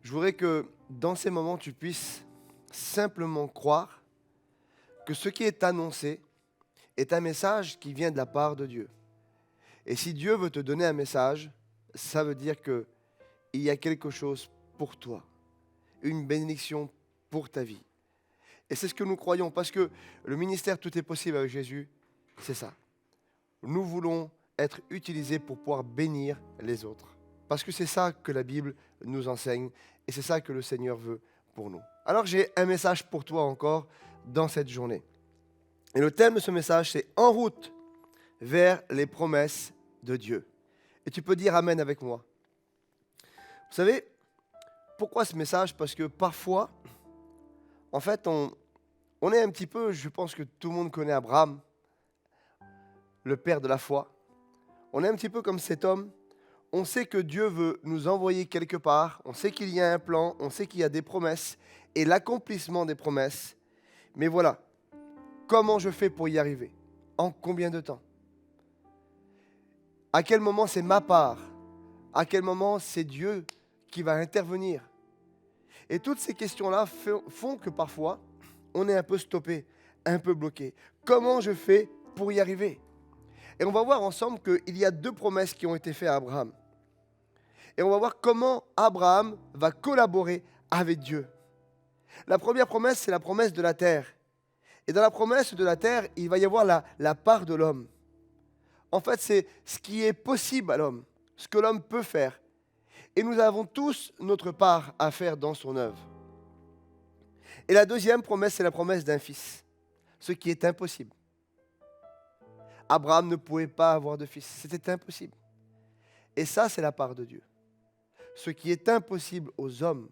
Je voudrais que dans ces moments, tu puisses simplement croire que ce qui est annoncé est un message qui vient de la part de Dieu. Et si Dieu veut te donner un message, ça veut dire qu'il y a quelque chose pour toi, une bénédiction pour ta vie. Et c'est ce que nous croyons, parce que le ministère Tout est possible avec Jésus, c'est ça. Nous voulons être utilisés pour pouvoir bénir les autres. Parce que c'est ça que la Bible nous enseigne et c'est ça que le Seigneur veut pour nous. Alors j'ai un message pour toi encore dans cette journée. Et le thème de ce message, c'est En route vers les promesses de Dieu. Et tu peux dire Amen avec moi. Vous savez, pourquoi ce message? Parce que parfois, en fait, on est un petit peu, je pense que tout le monde connaît Abraham, le père de la foi. On est un petit peu comme cet homme. On sait que Dieu veut nous envoyer quelque part, on sait qu'il y a un plan, on sait qu'il y a des promesses et l'accomplissement des promesses. Mais voilà, comment je fais pour y arriver? En combien de temps? À quel moment c'est ma part? À quel moment c'est Dieu qui va intervenir? Et toutes ces questions-là font que parfois, on est un peu stoppé, un peu bloqué. Comment je fais pour y arriver? Et on va voir ensemble qu'il y a deux promesses qui ont été faites à Abraham. Et on va voir comment Abraham va collaborer avec Dieu. La première promesse, c'est la promesse de la terre. Et dans la promesse de la terre, il va y avoir la part de l'homme. En fait, c'est ce qui est possible à l'homme, ce que l'homme peut faire. Et nous avons tous notre part à faire dans son œuvre. Et la deuxième promesse, c'est la promesse d'un fils, ce qui est impossible. Abraham ne pouvait pas avoir de fils, c'était impossible. Et ça, c'est la part de Dieu. Ce qui est impossible aux hommes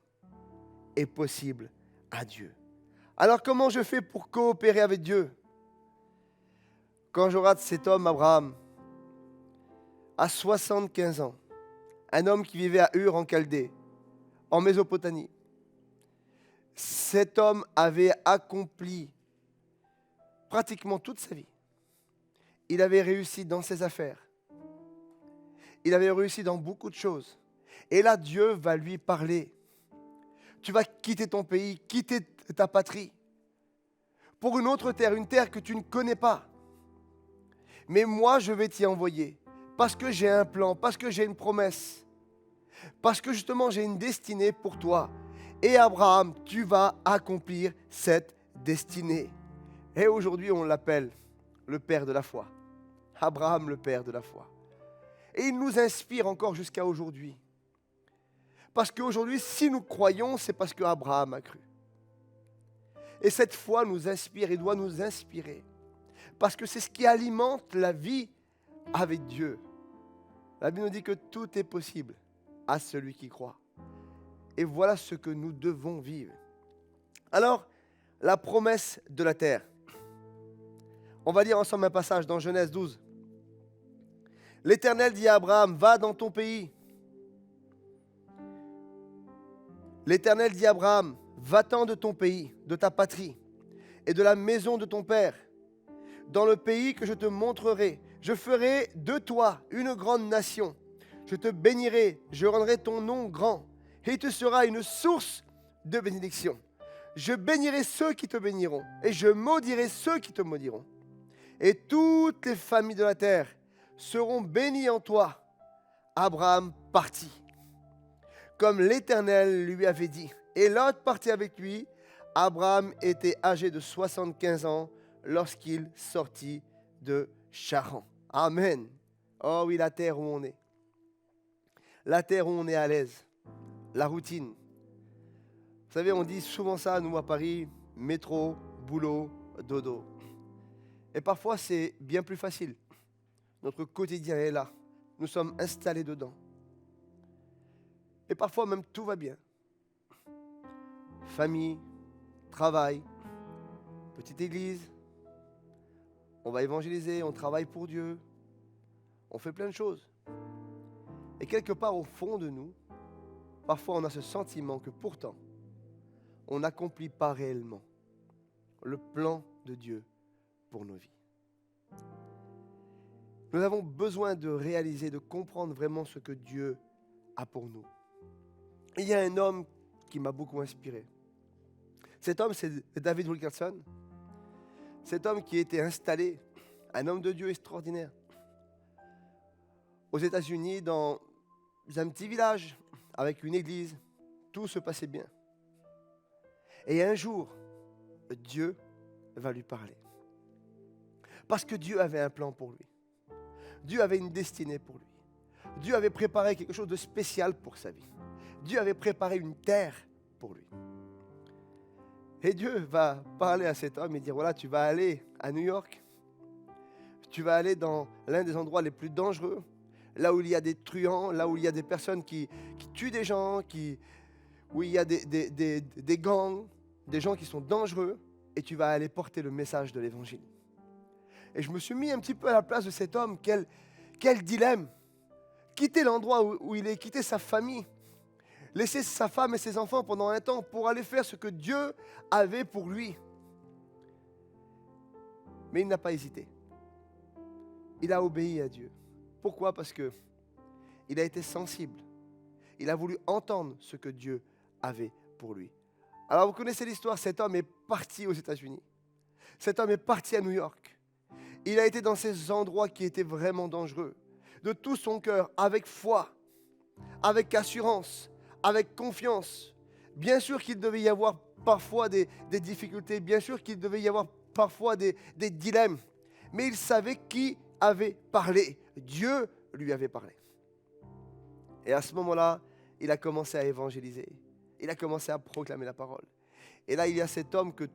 est possible à Dieu. Alors comment je fais pour coopérer avec Dieu? Quand je regarde cet homme, Abraham, à 75 ans, un homme qui vivait à Ur en Chaldée, en Mésopotamie, cet homme avait accompli pratiquement toute sa vie. Il avait réussi dans ses affaires. Il avait réussi dans beaucoup de choses. Et là, Dieu va lui parler. Tu vas quitter ton pays, quitter ta patrie, pour une autre terre, une terre que tu ne connais pas. Mais moi, je vais t'y envoyer, parce que j'ai un plan, parce que j'ai une promesse, parce que justement, j'ai une destinée pour toi. Et Abraham, tu vas accomplir cette destinée. Et aujourd'hui, on l'appelle le père de la foi. Abraham, le père de la foi. Et il nous inspire encore jusqu'à aujourd'hui. Parce qu'aujourd'hui, si nous croyons, c'est parce qu'Abraham a cru. Et cette foi nous inspire et doit nous inspirer. Parce que c'est ce qui alimente la vie avec Dieu. La Bible nous dit que tout est possible à celui qui croit. Et voilà ce que nous devons vivre. Alors, la promesse de la terre. On va lire ensemble un passage dans Genèse 12. L'Éternel dit à Abraham, va dans ton pays. L'Éternel dit à Abraham, va-t'en de ton pays, de ta patrie, et de la maison de ton père, dans le pays que je te montrerai. Je ferai de toi une grande nation. Je te bénirai, je rendrai ton nom grand, et tu seras une source de bénédiction. Je bénirai ceux qui te béniront, et je maudirai ceux qui te maudiront. Et toutes les familles de la terre seront bénies en toi. Abraham partit, comme l'Éternel lui avait dit. Et Lot partit avec lui. Abraham était âgé de 75 ans lorsqu'il sortit de Charan. Amen. Oh oui, la terre où on est. La terre où on est à l'aise. La routine. Vous savez, on dit souvent ça, nous à Paris, métro, boulot, dodo. Et parfois, c'est bien plus facile. Notre quotidien est là. Nous sommes installés dedans. Et parfois même tout va bien. Famille, travail, petite église, on va évangéliser, on travaille pour Dieu, on fait plein de choses. Et quelque part au fond de nous, parfois on a ce sentiment que pourtant, on n'accomplit pas réellement le plan de Dieu pour nos vies. Nous avons besoin de réaliser, de comprendre vraiment ce que Dieu a pour nous. Il y a un homme qui m'a beaucoup inspiré. Cet homme, c'est David Wilkerson. Cet homme qui était installé, un homme de Dieu extraordinaire, aux États-Unis, dans un petit village, avec une église. Tout se passait bien. Et un jour, Dieu va lui parler. Parce que Dieu avait un plan pour lui. Dieu avait une destinée pour lui. Dieu avait préparé quelque chose de spécial pour sa vie. Dieu avait préparé une terre pour lui. Et Dieu va parler à cet homme et dire, voilà, tu vas aller à New York. Tu vas aller dans l'un des endroits les plus dangereux, là où il y a des truands, là où il y a des personnes qui tuent des gens, où il y a des gangs, des gens qui sont dangereux, et tu vas aller porter le message de l'Évangile. Et je me suis mis un petit peu à la place de cet homme. Quel dilemme. Quitter l'endroit où il est, quitter sa famille, laisser sa femme et ses enfants pendant un temps pour aller faire ce que Dieu avait pour lui. Mais il n'a pas hésité. Il a obéi à Dieu. Pourquoi? Parce que il a été sensible. Il a voulu entendre ce que Dieu avait pour lui. Alors vous connaissez l'histoire, cet homme est parti aux États-Unis. Cet homme est parti à New York. Il a été dans ces endroits qui étaient vraiment dangereux. De tout son cœur, avec foi, avec assurance, avec confiance. Bien sûr qu'il devait y avoir parfois des difficultés, bien sûr qu'il devait y avoir parfois des dilemmes. Mais il savait qui avait parlé. Dieu lui avait parlé. Et à ce moment-là, il a commencé à évangéliser. Il a commencé à proclamer la parole. Et là, il y a cet homme que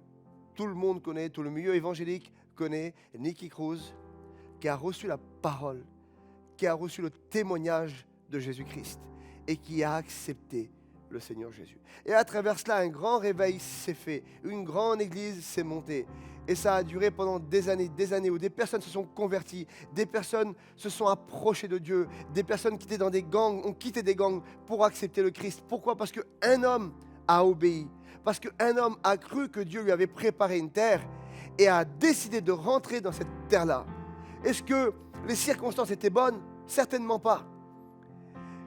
tout le monde connaît, tout le milieu évangélique connaît, Nicky Cruz, qui a reçu la parole, qui a reçu le témoignage de Jésus-Christ et qui a accepté le Seigneur Jésus. Et à travers cela, un grand réveil s'est fait, une grande église s'est montée. Et ça a duré pendant des années où des personnes se sont converties, des personnes se sont approchées de Dieu, des personnes qui étaient dans des gangs, ont quitté des gangs pour accepter le Christ. Pourquoi? Parce qu'un homme a obéi, parce qu'un homme a cru que Dieu lui avait préparé une terre et a décidé de rentrer dans cette terre-là. Est-ce que les circonstances étaient bonnes? Certainement pas.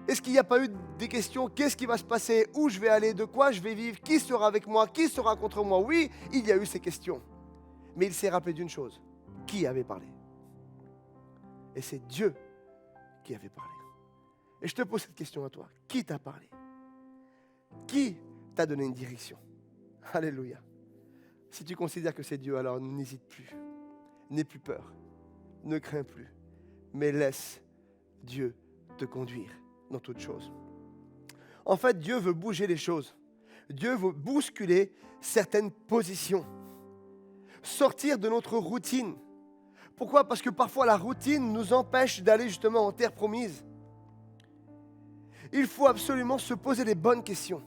Est-ce qu'il n'y a pas eu des questions? Qu'est-ce qui va se passer? Où je vais aller? De quoi je vais vivre? Qui sera avec moi? Qui sera contre moi? Oui, il y a eu ces questions. Mais il s'est rappelé d'une chose. Qui avait parlé? Et c'est Dieu qui avait parlé. Et je te pose cette question à toi. Qui t'a parlé? Qui t'a donné une direction? Alléluia. Si tu considères que c'est Dieu, alors n'hésite plus. N'aie plus peur. Ne crains plus. Mais laisse Dieu te conduire dans toutes choses. En fait, Dieu veut bouger les choses. Dieu veut bousculer certaines positions. Sortir de notre routine. Pourquoi? Parce que parfois la routine nous empêche d'aller justement en terre promise. Il faut absolument se poser les bonnes questions.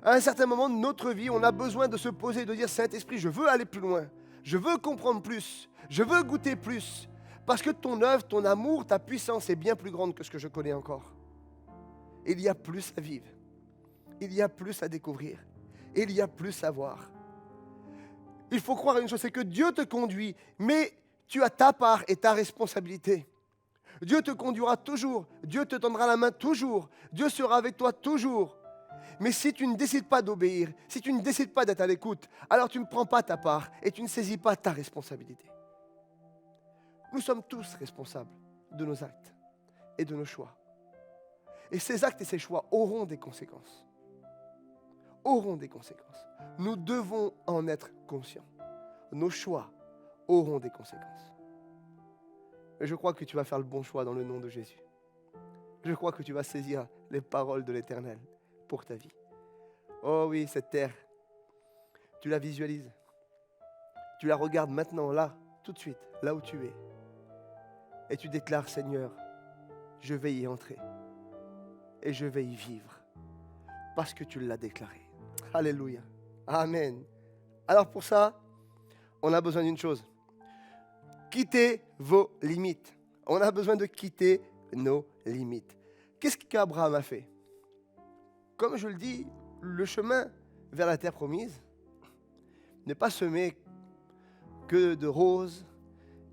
À un certain moment de notre vie, on a besoin de se poser et de dire, Saint-Esprit, je veux aller plus loin. Je veux comprendre plus. Je veux goûter plus. Parce que ton œuvre, ton amour, ta puissance est bien plus grande que ce que je connais encore. Il y a plus à vivre. Il y a plus à découvrir. Il y a plus à voir. Il faut croire une chose, c'est que Dieu te conduit, mais tu as ta part et ta responsabilité. Dieu te conduira toujours. Dieu te tendra la main toujours. Dieu sera avec toi toujours. Mais si tu ne décides pas d'obéir, si tu ne décides pas d'être à l'écoute, alors tu ne prends pas ta part et tu ne saisis pas ta responsabilité. Nous sommes tous responsables de nos actes et de nos choix. Et ces actes et ces choix auront des conséquences. Auront des conséquences. Nous devons en être conscients. Nos choix auront des conséquences. Et je crois que tu vas faire le bon choix dans le nom de Jésus. Je crois que tu vas saisir les paroles de l'Éternel pour ta vie. Oh oui, cette terre, tu la visualises. Tu la regardes maintenant, là, tout de suite, là où tu es. Et tu déclares, Seigneur, je vais y entrer. Et je vais y vivre. Parce que tu l'as déclaré. Alléluia. Amen. Alors pour ça, on a besoin d'une chose. Quittez vos limites. On a besoin de quitter nos limites. Qu'est-ce qu'Abraham a fait? Comme je le dis, le chemin vers la terre promise n'est pas semé que de roses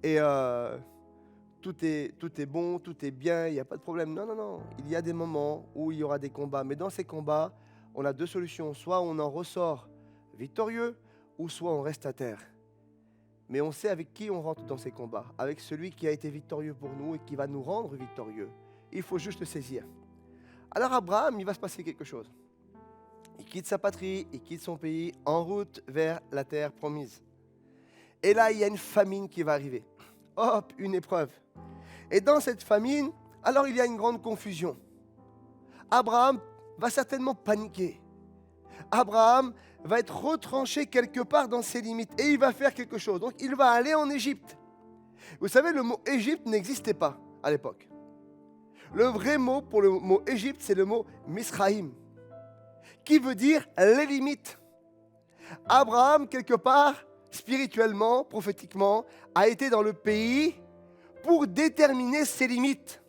et tout est bon, tout est bien, il n'y a pas de problème. Non, non, non. Il y a des moments où il y aura des combats. Mais dans ces combats, on a deux solutions. Soit on en ressort victorieux, ou soit on reste à terre. Mais on sait avec qui on rentre dans ces combats, avec celui qui a été victorieux pour nous et qui va nous rendre victorieux. Il faut juste le saisir. Alors Abraham, il va se passer quelque chose. Il quitte sa patrie, il quitte son pays, en route vers la terre promise. Et là, il y a une famine qui va arriver. Hop, une épreuve. Et dans cette famine, alors il y a une grande confusion. Abraham va certainement paniquer. Abraham va être retranché quelque part dans ses limites et il va faire quelque chose. Donc il va aller en Égypte. Vous savez, le mot Égypte n'existait pas à l'époque. Le vrai mot pour le mot Égypte, c'est le mot Misraïm, qui veut dire les limites. Abraham, quelque part, spirituellement, prophétiquement, a été dans le pays pour déterminer ses limites.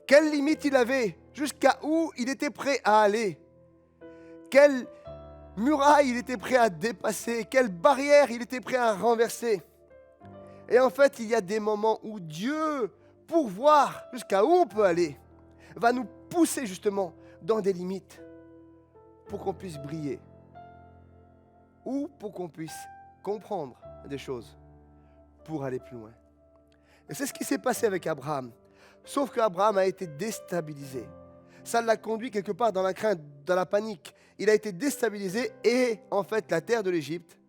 Quelles limites il avait? Jusqu'à où il était prêt à aller? Quelle muraille il était prêt à dépasser? Quelle barrière il était prêt à renverser? Et en fait, il y a des moments où Dieu, pour voir jusqu'à où on peut aller, va nous pousser justement dans des limites pour qu'on puisse briller ou pour qu'on puisse comprendre des choses pour aller plus loin. Et c'est ce qui s'est passé avec Abraham. Sauf qu'Abraham a été déstabilisé. Ça l'a conduit quelque part dans la crainte, dans la panique. Il a été déstabilisé et en fait la terre de l'Égypte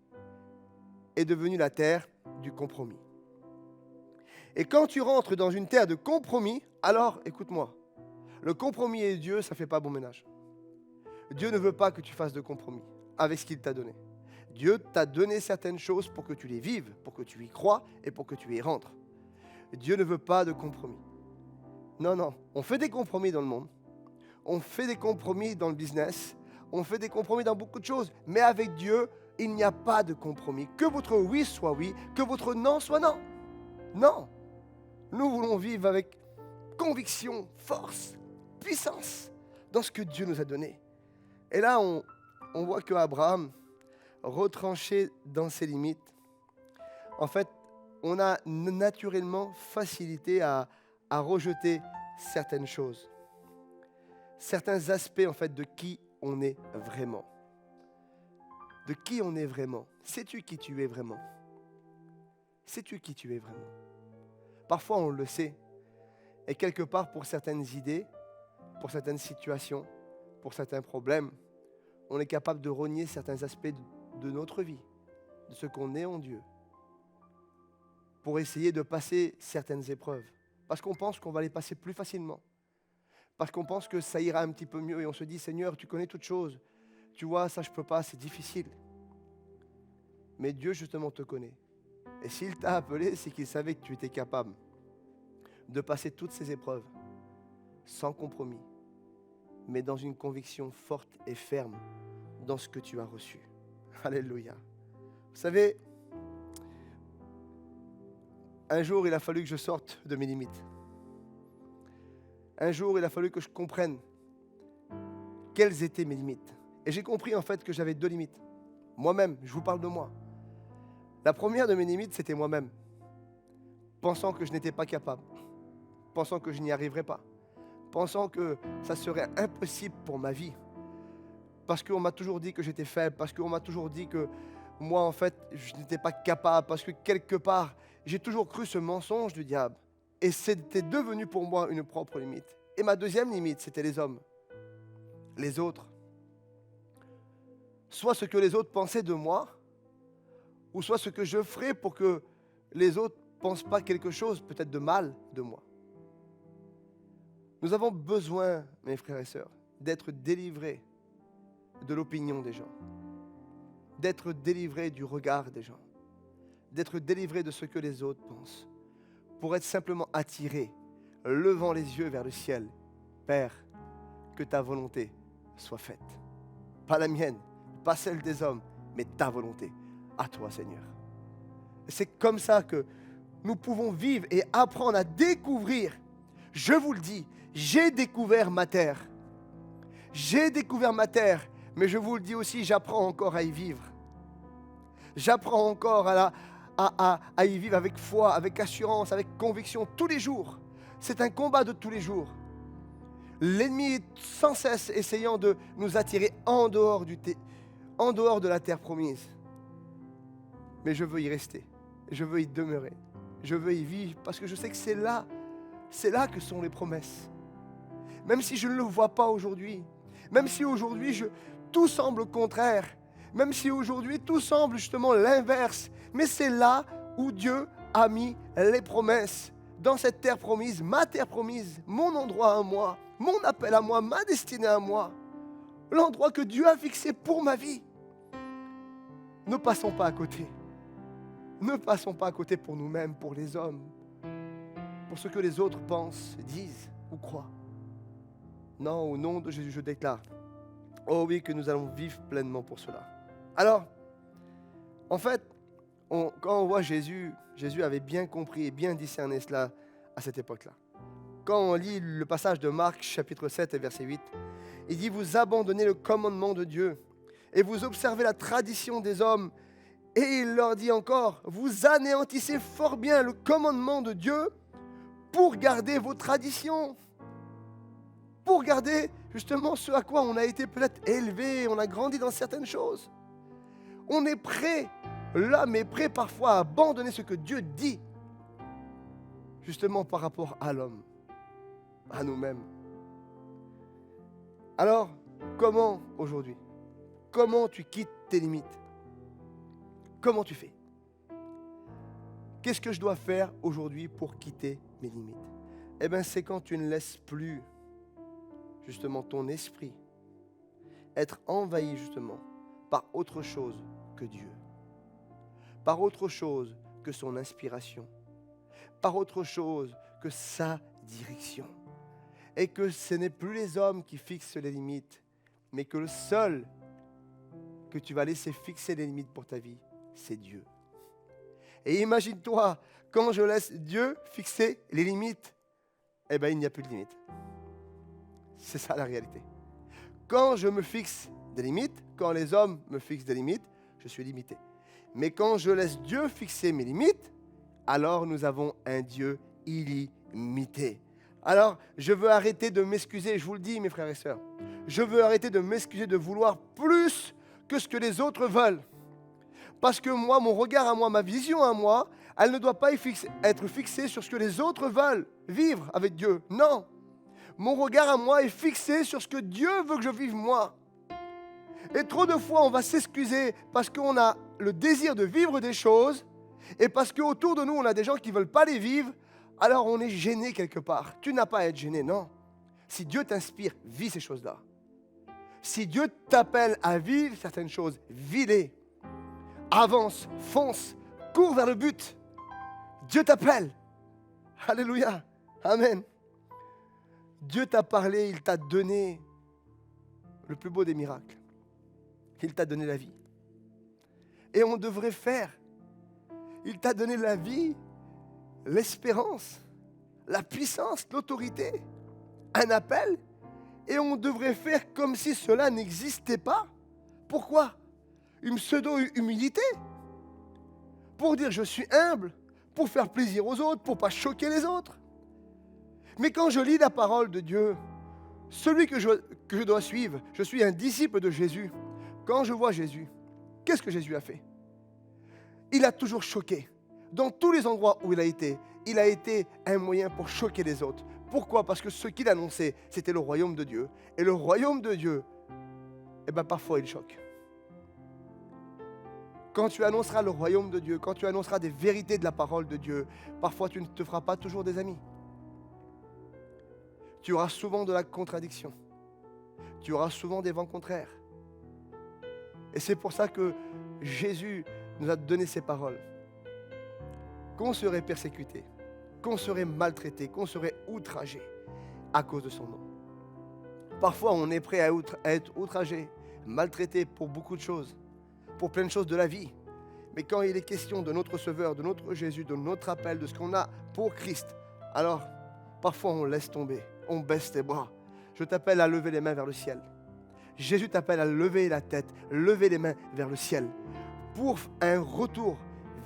est devenue la terre du compromis. Et quand tu rentres dans une terre de compromis, alors écoute-moi, le compromis et Dieu, ça ne fait pas bon ménage. Dieu ne veut pas que tu fasses de compromis avec ce qu'il t'a donné. Dieu t'a donné certaines choses pour que tu les vives, pour que tu y crois et pour que tu y rentres. Dieu ne veut pas de compromis. Non, non, on fait des compromis dans le monde. On fait des compromis dans le business. On fait des compromis dans beaucoup de choses. Mais avec Dieu, il n'y a pas de compromis. Que votre oui soit oui, que votre non soit non. Non. Nous voulons vivre avec conviction, force, puissance dans ce que Dieu nous a donné. Et là, on voit que Abraham, retranché dans ses limites, en fait, on a naturellement facilité à rejeter certaines choses, certains aspects en fait de qui on est vraiment. De qui on est vraiment. Sais-tu qui tu es vraiment? Sais-tu qui tu es vraiment? Parfois on le sait. Et quelque part pour certaines idées, pour certaines situations, pour certains problèmes, on est capable de renier certains aspects de notre vie, de ce qu'on est en Dieu, pour essayer de passer certaines épreuves. Parce qu'on pense qu'on va les passer plus facilement. Parce qu'on pense que ça ira un petit peu mieux et on se dit, Seigneur, tu connais toutes choses. Tu vois, ça je ne peux pas, c'est difficile. Mais Dieu justement te connaît. Et s'il t'a appelé, c'est qu'il savait que tu étais capable de passer toutes ces épreuves sans compromis, mais dans une conviction forte et ferme dans ce que tu as reçu. Alléluia. Vous savez, un jour, il a fallu que je sorte de mes limites. Un jour, il a fallu que je comprenne quelles étaient mes limites. Et j'ai compris en fait que j'avais deux limites. Moi-même, je vous parle de moi. La première de mes limites, c'était moi-même. Pensant que je n'étais pas capable. Pensant que je n'y arriverais pas. Pensant que ça serait impossible pour ma vie. Parce qu'on m'a toujours dit que j'étais faible. Parce qu'on m'a toujours dit que moi, en fait, je n'étais pas capable. Parce que quelque part, j'ai toujours cru ce mensonge du diable. Et c'était devenu pour moi une propre limite. Et ma deuxième limite, c'était les hommes. Les autres. Soit ce que les autres pensaient de moi, ou soit ce que je ferais pour que les autres ne pensent pas quelque chose, peut-être de mal, de moi. Nous avons besoin, mes frères et sœurs, d'être délivrés de l'opinion des gens, d'être délivrés du regard des gens, d'être délivrés de ce que les autres pensent, pour être simplement attirés, levant les yeux vers le ciel. Père, que ta volonté soit faite. Pas la mienne, pas celle des hommes, mais ta volonté. À toi, Seigneur. C'est comme ça que nous pouvons vivre et apprendre à découvrir. Je vous le dis, j'ai découvert ma terre. J'ai découvert ma terre, mais je vous le dis aussi, j'apprends encore à y vivre. J'apprends encore à y vivre avec foi, avec assurance, avec conviction, tous les jours. C'est un combat de tous les jours. L'ennemi est sans cesse essayant de nous attirer en dehors de la terre promise. Mais je veux y rester. Je veux y demeurer. Je veux y vivre parce que je sais que c'est là que sont les promesses. Même si je ne le vois pas aujourd'hui, même si aujourd'hui tout semble contraire, même si aujourd'hui tout semble justement l'inverse, mais c'est là où Dieu a mis les promesses. Dans cette terre promise, ma terre promise, mon endroit à moi, mon appel à moi, ma destinée à moi, l'endroit que Dieu a fixé pour ma vie. Ne passons pas à côté. Ne passons pas à côté pour nous-mêmes, pour les hommes, pour ce que les autres pensent, disent ou croient. Non, au nom de Jésus, je déclare, oh oui, que nous allons vivre pleinement pour cela. Alors, en fait, quand on voit Jésus, Jésus avait bien compris et bien discerné cela à cette époque-là. Quand on lit le passage de Marc, chapitre 7 et verset 8, il dit « Vous abandonnez le commandement de Dieu et vous observez la tradition des hommes. » Et il leur dit encore « Vous anéantissez fort bien le commandement de Dieu pour garder vos traditions. » Pour garder justement ce à quoi on a été peut-être élevé, on a grandi dans certaines choses. On est prêt, l'homme est prêt parfois à abandonner ce que Dieu dit, justement par rapport à l'homme, à nous-mêmes. Alors, comment aujourd'hui? Comment tu quittes tes limites? Comment tu fais? Qu'est-ce que je dois faire aujourd'hui pour quitter mes limites? Eh bien, c'est quand tu ne laisses plus justement ton esprit être envahi justement par autre chose que Dieu, par autre chose que son inspiration, par autre chose que sa direction. Et que ce n'est plus les hommes qui fixent les limites, mais que le seul que tu vas laisser fixer les limites pour ta vie, c'est Dieu. Et imagine-toi, quand je laisse Dieu fixer les limites, eh bien il n'y a plus de limites. C'est ça la réalité. Quand je me fixe des limites, quand les hommes me fixent des limites, je suis limité. Mais quand je laisse Dieu fixer mes limites, alors nous avons un Dieu illimité. Alors, je veux arrêter de m'excuser, je vous le dis mes frères et sœurs, je veux arrêter de m'excuser de vouloir plus que ce que les autres veulent. Parce que moi, mon regard à moi, ma vision à moi, elle ne doit pas être fixée sur ce que les autres veulent, vivre avec Dieu. Non. Mon regard à moi est fixé sur ce que Dieu veut que je vive moi. Et trop de fois, on va s'excuser parce qu'on a le désir de vivre des choses et parce qu'autour de nous, on a des gens qui ne veulent pas les vivre, alors on est gêné quelque part. Tu n'as pas à être gêné, non. Si Dieu t'inspire, vis ces choses-là. Si Dieu t'appelle à vivre certaines choses, vis-les. Avance, fonce, cours vers le but. Dieu t'appelle. Alléluia. Amen. Dieu t'a parlé, il t'a donné le plus beau des miracles. Il t'a donné la vie. Et on devrait faire. Il t'a donné la vie, l'espérance, la puissance, l'autorité, un appel. Et on devrait faire comme si cela n'existait pas. Pourquoi? Une pseudo-humilité. Pour dire je suis humble, pour faire plaisir aux autres, pour ne pas choquer les autres. Mais quand je lis la parole de Dieu, celui que je dois suivre, je suis un disciple de Jésus. Quand je vois Jésus, qu'est-ce que Jésus a fait? Il a toujours choqué. Dans tous les endroits où il a été un moyen pour choquer les autres. Pourquoi? Parce que ce qu'il annonçait, c'était le royaume de Dieu. Et le royaume de Dieu, eh bien parfois il choque. Quand tu annonceras le royaume de Dieu, quand tu annonceras des vérités de la parole de Dieu, parfois tu ne te feras pas toujours des amis. Tu auras souvent de la contradiction. Tu auras souvent des vents contraires. Et c'est pour ça que Jésus nous a donné ces paroles. Qu'on serait persécuté, qu'on serait maltraité, qu'on serait outragé à cause de son nom. Parfois, on est prêt à être outragé, maltraité pour beaucoup de choses, pour plein de choses de la vie. Mais quand il est question de notre Sauveur, de notre Jésus, de notre appel, de ce qu'on a pour Christ, alors parfois on laisse tomber, on baisse les bras. Je t'appelle à lever les mains vers le ciel. Jésus t'appelle à lever la tête, lever les mains vers le ciel pour un retour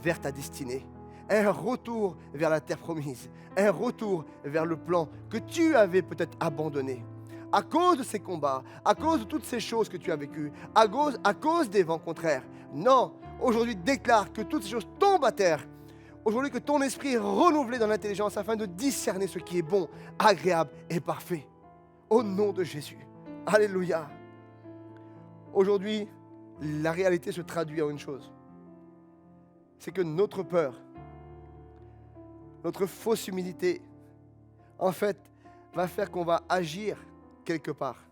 vers ta destinée, un retour vers la terre promise, un retour vers le plan que tu avais peut-être abandonné. à cause de ces combats, à cause de toutes ces choses que tu as vécues, à cause des vents contraires. Non, aujourd'hui déclare que toutes ces choses tombent à terre. Aujourd'hui que ton esprit est renouvelé dans l'intelligence afin de discerner ce qui est bon, agréable et parfait. Au nom de Jésus. Alléluia. Aujourd'hui, la réalité se traduit en une chose. C'est que notre peur, notre fausse humilité, en fait, va faire qu'on va agir quelque part.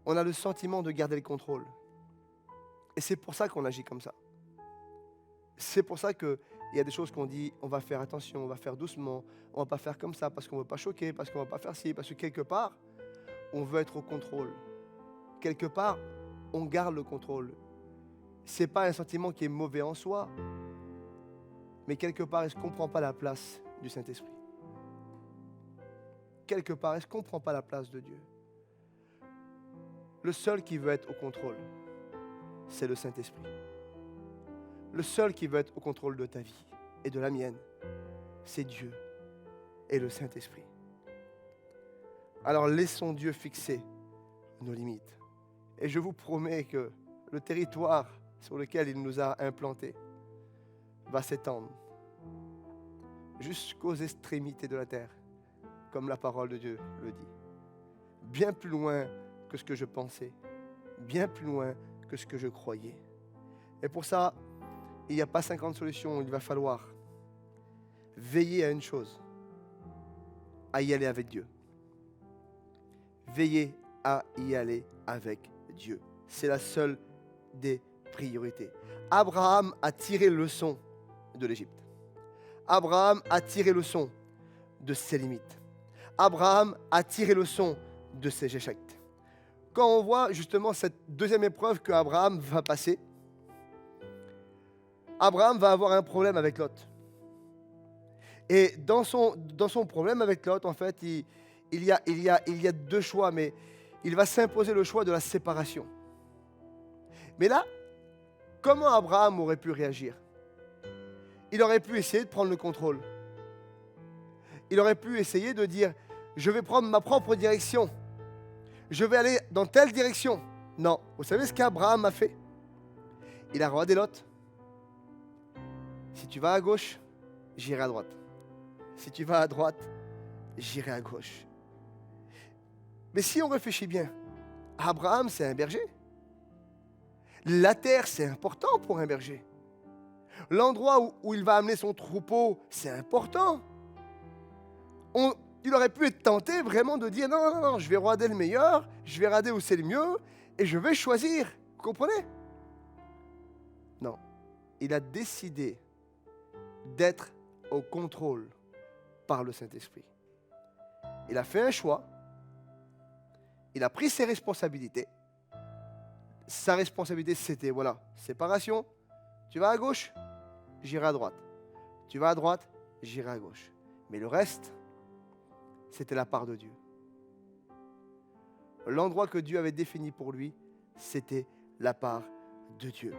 On a le sentiment de garder le contrôle. Et c'est pour ça qu'on agit comme ça. C'est pour ça qu'il y a des choses qu'on dit, on va faire attention, on va faire doucement, on ne va pas faire comme ça parce qu'on ne veut pas choquer, parce qu'on ne va pas faire ci, parce que quelque part, on veut être au contrôle. Quelque part, on garde le contrôle. Ce n'est pas un sentiment qui est mauvais en soi, mais quelque part, est-ce qu'on ne prend pas la place du Saint-Esprit? Quelque part, est-ce qu'on ne prend pas la place de Dieu? Le seul qui veut être au contrôle, c'est le Saint-Esprit. Le seul qui veut être au contrôle de ta vie et de la mienne, c'est Dieu et le Saint-Esprit. Alors laissons Dieu fixer nos limites. Et je vous promets que le territoire sur lequel il nous a implantés va s'étendre jusqu'aux extrémités de la terre, comme la parole de Dieu le dit. Bien plus loin que ce que je pensais, bien plus loin que ce que je croyais. Et pour ça, il n'y a pas 50 solutions, il va falloir veiller à une chose, à y aller avec Dieu. Veiller à y aller avec Dieu. C'est la seule des priorités. Abraham a tiré leçon de l'Égypte. Abraham a tiré leçon de ses limites. Abraham a tiré leçon de ses échecs. Quand on voit justement cette deuxième épreuve que Abraham va passer, Abraham va avoir un problème avec Lot. Et dans son problème avec Lot, en fait, il y a deux choix, mais il va s'imposer le choix de la séparation. Mais là, comment Abraham aurait pu réagir? Il aurait pu essayer de prendre le contrôle. Il aurait pu essayer de dire, je vais prendre ma propre direction. Je vais aller dans telle direction. Non, vous savez ce qu'Abraham a fait? Il a regardé Lot. Si tu vas à gauche, j'irai à droite. Si tu vas à droite, j'irai à gauche. Mais si on réfléchit bien, Abraham, c'est un berger. La terre, c'est important pour un berger. L'endroit où il va amener son troupeau, c'est important. Il aurait pu être tenté vraiment de dire non, je vais regarder le meilleur, je vais regarder où c'est le mieux, et je vais choisir. Vous comprenez? Non. Il a décidé d'être au contrôle par le Saint-Esprit. Il a fait un choix. Il a pris ses responsabilités. Sa responsabilité, c'était, voilà, séparation. Tu vas à gauche, j'irai à droite. Tu vas à droite, j'irai à gauche. Mais le reste, c'était la part de Dieu. L'endroit que Dieu avait défini pour lui, c'était la part de Dieu.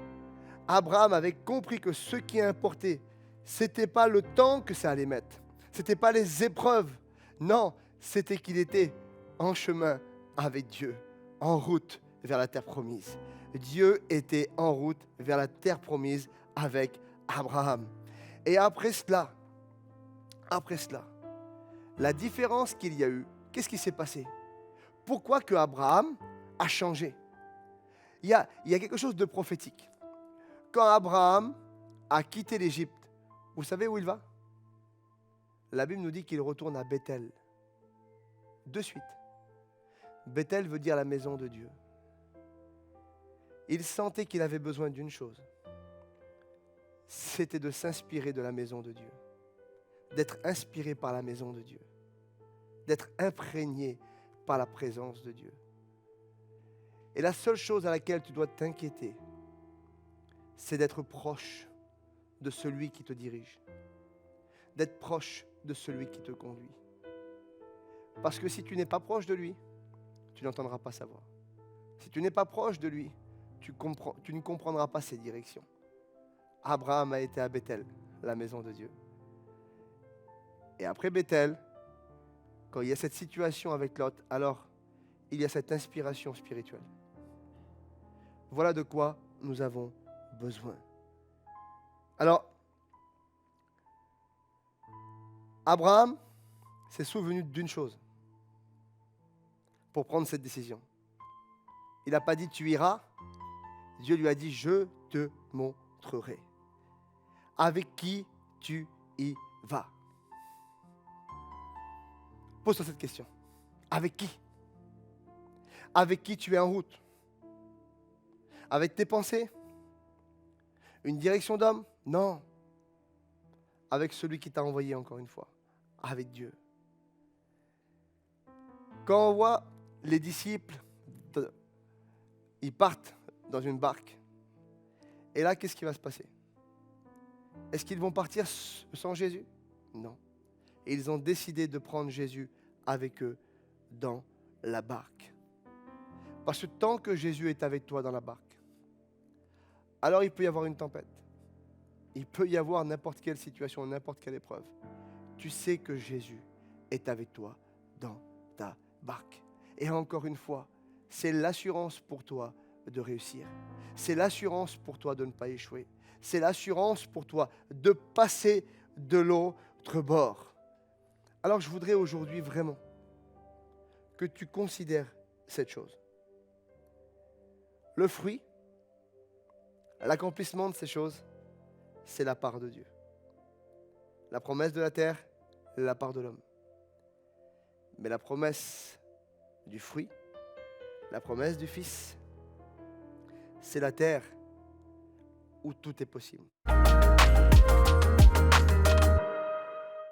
Abraham avait compris que ce qui importait, ce n'était pas le temps que ça allait mettre. Ce n'était pas les épreuves. Non, c'était qu'il était en chemin avec Dieu, en route vers la terre promise. Dieu était en route vers la terre promise avec Abraham. Et après cela, la différence qu'il y a eu, qu'est-ce qui s'est passé? Pourquoi que Abraham a changé? Il y a quelque chose de prophétique. Quand Abraham a quitté l'Égypte, vous savez où il va? La Bible nous dit qu'il retourne à Bethel. De suite. Bethel veut dire la maison de Dieu. Il sentait qu'il avait besoin d'une chose. C'était de s'inspirer de la maison de Dieu. D'être inspiré par la maison de Dieu. D'être imprégné par la présence de Dieu. Et la seule chose à laquelle tu dois t'inquiéter, c'est d'être proche de celui qui te dirige. D'être proche de celui qui te conduit. Parce que si tu n'es pas proche de lui, tu n'entendras pas sa voix. Si tu n'es pas proche de lui, tu ne comprendras pas ses directions. Abraham a été à Bethel, la maison de Dieu. Et après Bethel, quand il y a cette situation avec Lot, alors il y a cette inspiration spirituelle. Voilà de quoi nous avons besoin. Alors, Abraham s'est souvenu d'une chose pour prendre cette décision. Il n'a pas dit tu iras. Dieu lui a dit je te montrerai. Avec qui tu y vas? Pose-toi cette question. Avec qui? Avec qui tu es en route? Avec tes pensées? Une direction d'homme? Non. Avec celui qui t'a envoyé, encore une fois. Avec Dieu. Quand on voit les disciples, ils partent dans une barque. Et là, qu'est-ce qui va se passer? Est-ce qu'ils vont partir sans Jésus? Non. Et ils ont décidé de prendre Jésus avec eux dans la barque. Parce que tant que Jésus est avec toi dans la barque, alors il peut y avoir une tempête. Il peut y avoir n'importe quelle situation, n'importe quelle épreuve. Tu sais que Jésus est avec toi dans ta barque. Et encore une fois, c'est l'assurance pour toi de réussir. C'est l'assurance pour toi de ne pas échouer. C'est l'assurance pour toi de passer de l'autre bord. Alors je voudrais aujourd'hui vraiment que tu considères cette chose. Le fruit, l'accomplissement de ces choses, c'est la part de Dieu. La promesse de la terre, la part de l'homme. Mais la promesse du fruit, la promesse du Fils, c'est la terre où tout est possible.